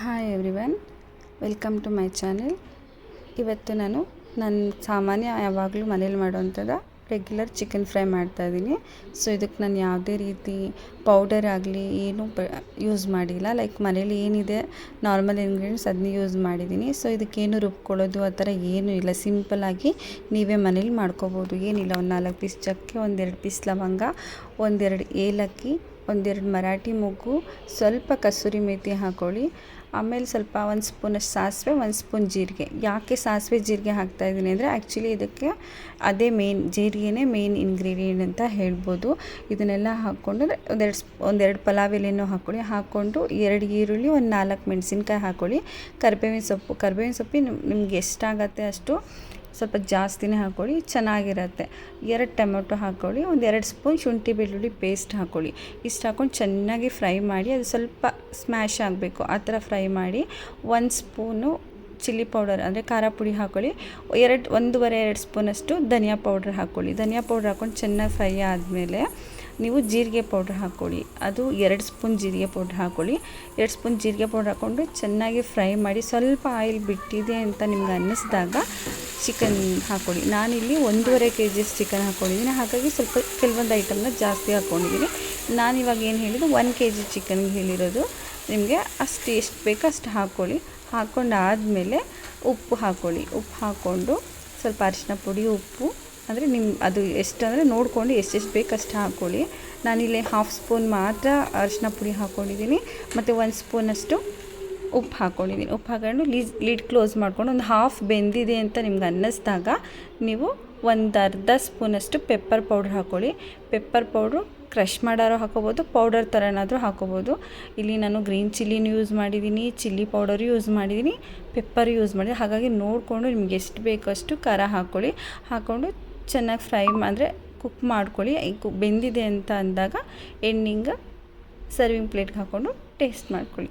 Hi everyone, welcome to my channel. ಇವತ್ತು ನಾನು ಸಾಮಾನ್ಯ ಯಾವಾಗಲೂ ಮನೇಲಿ ಮಾಡೋವಂಥದ್ದು ರೆಗ್ಯುಲರ್ ಚಿಕನ್ ಫ್ರೈ ಮಾಡ್ತಾಯಿದ್ದೀನಿ. ಸೊ ಇದಕ್ಕೆ ನಾನು ಯಾವುದೇ ರೀತಿ ಪೌಡರ್ ಆಗಲಿ ಏನೂ ಯೂಸ್ ಮಾಡಿಲ್ಲ. ಲೈಕ್ ಮನೇಲಿ ಏನಿದೆ ನಾರ್ಮಲ್ ಇಂಗ್ರೀಡಿಯೆಂಟ್ಸ್ ಅದನ್ನೇ ಯೂಸ್ ಮಾಡಿದ್ದೀನಿ. ಸೊ ಇದಕ್ಕೇನು ರುಬ್ಕೊಳ್ಳೋದು ಆ ಥರ ಏನೂ ಇಲ್ಲ. ಸಿಂಪಲ್ಲಾಗಿ ನೀವೇ ಮನೇಲಿ ಮಾಡ್ಕೋಬೋದು. ಏನಿಲ್ಲ, ಒಂದು 4 ಪೀಸ್ ಚಕ್ಕೆ, 1-2 ಪೀಸ್ ಲವಂಗ, 1-2 ಏಲಕ್ಕಿ, 1-2 ಮರಾಠಿ ಮೊಗ್ಗು, ಸ್ವಲ್ಪ ಕಸೂರಿ ಮೇಥಿ ಹಾಕ್ಕೊಳ್ಳಿ. ಆಮೇಲೆ ಸ್ವಲ್ಪ 1 ಸ್ಪೂನಷ್ಟು ಸಾಸಿವೆ, 1 ಸ್ಪೂನ್ ಜೀರಿಗೆ. ಯಾಕೆ ಸಾಸಿವೆ ಜೀರಿಗೆ ಹಾಕ್ತಾಯಿದ್ದೀನಿ ಅಂದರೆ ಆ್ಯಕ್ಚುಲಿ ಇದಕ್ಕೆ ಅದೇ ಜೀರಿಗೆನೇ ಮೇನ್ ಇಂಗ್ರೀಡಿಯೆಂಟ್ ಅಂತ ಹೇಳ್ಬೋದು. ಇದನ್ನೆಲ್ಲ ಹಾಕ್ಕೊಂಡು ಒಂದೆರಡು ಪಲಾವ್ ಎಲೆನೂ ಹಾಕ್ಕೊಂಡು 2 ಈರುಳ್ಳಿ, 1 4 ಮೆಣಸಿನ್ಕಾಯಿ ಹಾಕ್ಕೊಳ್ಳಿ. ಕರಿಬೇವಿನ ಸೊಪ್ಪು ನಿಮ್ಗೆ ಎಷ್ಟಾಗತ್ತೆ ಅಷ್ಟು ಸ್ವಲ್ಪ ಜಾಸ್ತಿನೇ ಹಾಕ್ಕೊಳ್ಳಿ, ಚೆನ್ನಾಗಿರುತ್ತೆ. 2 ಟೊಮೆಟೊ ಹಾಕ್ಕೊಳ್ಳಿ, 1-2 ಸ್ಪೂನ್ ಶುಂಠಿ ಬೆಳ್ಳುಳ್ಳಿ ಪೇಸ್ಟ್ ಹಾಕ್ಕೊಳ್ಳಿ. ಇಷ್ಟು ಹಾಕ್ಕೊಂಡು ಚೆನ್ನಾಗಿ ಫ್ರೈ ಮಾಡಿ, ಅದು ಸ್ವಲ್ಪ ಸ್ಮ್ಯಾಶ್ ಆಗಬೇಕು, ಆ ಥರ ಫ್ರೈ ಮಾಡಿ. 1 ಸ್ಪೂನು ಚಿಲ್ಲಿ ಪೌಡರ್ ಅಂದರೆ ಖಾರ ಪುಡಿ ಹಾಕ್ಕೊಳ್ಳಿ. 1.5-2 ಸ್ಪೂನಷ್ಟು ಧನಿಯಾ ಪೌಡ್ರ್ ಹಾಕ್ಕೊಳ್ಳಿ. ಧನಿಯಾ ಪೌಡ್ರ್ ಹಾಕ್ಕೊಂಡು ಚೆನ್ನಾಗಿ ಫ್ರೈ ಆದಮೇಲೆ ನೀವು ಜೀರಿಗೆ ಪೌಡ್ರ್ ಹಾಕ್ಕೊಳ್ಳಿ. ಅದು 2 ಸ್ಪೂನ್ ಜೀರಿಗೆ ಪೌಡ್ರ್ ಹಾಕ್ಕೊಳ್ಳಿ. 2 ಸ್ಪೂನ್ ಜೀರಿಗೆ ಪೌಡ್ರ್ ಹಾಕ್ಕೊಂಡು ಚೆನ್ನಾಗಿ ಫ್ರೈ ಮಾಡಿ. ಸ್ವಲ್ಪ ಆಯಿಲ್ ಬಿಟ್ಟಿದೆ ಅಂತ ನಿಮ್ಗೆ ಅನ್ನಿಸಿದಾಗ ಚಿಕನ್ ಹಾಕ್ಕೊಳ್ಳಿ. ನಾನಿಲ್ಲಿ 1.5 kg ಚಿಕನ್ ಹಾಕ್ಕೊಂಡಿದ್ದೀನಿ, ಹಾಗಾಗಿ ಸ್ವಲ್ಪ ಕೆಲವೊಂದು ಐಟಮ್ನ ಜಾಸ್ತಿ ಹಾಕ್ಕೊಂಡಿದ್ದೀನಿ. ನಾನಿವಾಗ ಏನು ಹೇಳಿದ್ದು 1 kg ಚಿಕನ್ಗೆ ಹೇಳಿರೋದು. ನಿಮಗೆ ಅಷ್ಟು ಎಷ್ಟು ಬೇಕೋ ಅಷ್ಟು ಹಾಕ್ಕೊಳ್ಳಿ. ಹಾಕ್ಕೊಂಡಾದಮೇಲೆ ಉಪ್ಪು ಹಾಕ್ಕೊಳ್ಳಿ. ಉಪ್ಪು ಹಾಕ್ಕೊಂಡು ಸ್ವಲ್ಪ ಅರಿಶಿನ ಪುಡಿ, ಉಪ್ಪು ಅಂದರೆ ಅದು ಎಷ್ಟು ಅಂದರೆ ನೋಡಿಕೊಂಡು ಎಷ್ಟೆಷ್ಟು ಬೇಕು ಅಷ್ಟು ಹಾಕ್ಕೊಳ್ಳಿ. ನಾನಿಲ್ಲಿ 1/2 ಸ್ಪೂನ್ ಮಾತ್ರ ಅರಿಶಿನ ಪುಡಿ ಹಾಕ್ಕೊಂಡಿದ್ದೀನಿ ಮತ್ತು 1 ಸ್ಪೂನಷ್ಟು ಉಪ್ಪು ಹಾಕ್ಕೊಂಡಿದ್ದೀನಿ. ಉಪ್ಪು ಹಾಕ್ಕೊಂಡು ಲಿಡ್ ಕ್ಲೋಸ್ ಮಾಡ್ಕೊಂಡು ಒಂದು ಹಾಫ್ ಬೆಂದಿದೆ ಅಂತ ನಿಮ್ಗೆ ಅನ್ನಿಸ್ದಾಗ ನೀವು 1/2 ಸ್ಪೂನಷ್ಟು ಪೆಪ್ಪರ್ ಪೌಡ್ರ್ ಹಾಕ್ಕೊಳ್ಳಿ. ಪೆಪ್ಪರ್ ಪೌಡ್ರು ಕ್ರಷ್ ಮಾಡಾರೋ ಹಾಕೋಬೋದು, ಪೌಡರ್ ಥರನಾದರೂ ಹಾಕೋಬೋದು. ಇಲ್ಲಿ ನಾನು ಗ್ರೀನ್ ಚಿಲ್ಲಿನೂ ಯೂಸ್ ಮಾಡಿದ್ದೀನಿ, ಚಿಲ್ಲಿ ಪೌಡರು ಯೂಸ್ ಮಾಡಿದ್ದೀನಿ, ಪೆಪ್ಪರ್ ಯೂಸ್ ಮಾಡಿದ್ದೀನಿ. ಹಾಗಾಗಿ ನೋಡಿಕೊಂಡು ನಿಮ್ಗೆ ಎಷ್ಟು ಬೇಕಷ್ಟು ಖಾರ ಹಾಕ್ಕೊಂಡು ಚೆನ್ನಾಗಿ ಫ್ರೈ ಅಂದರೆ ಕುಕ್ ಮಾಡ್ಕೊಳ್ಳಿ. ಬೆಂದಿದೆ ಅಂತ ಅಂದಾಗ ಸರ್ವಿಂಗ್ ಪ್ಲೇಟ್ಗೆ ಹಾಕ್ಕೊಂಡು ಟೇಸ್ಟ್ ಮಾಡ್ಕೊಳ್ಳಿ.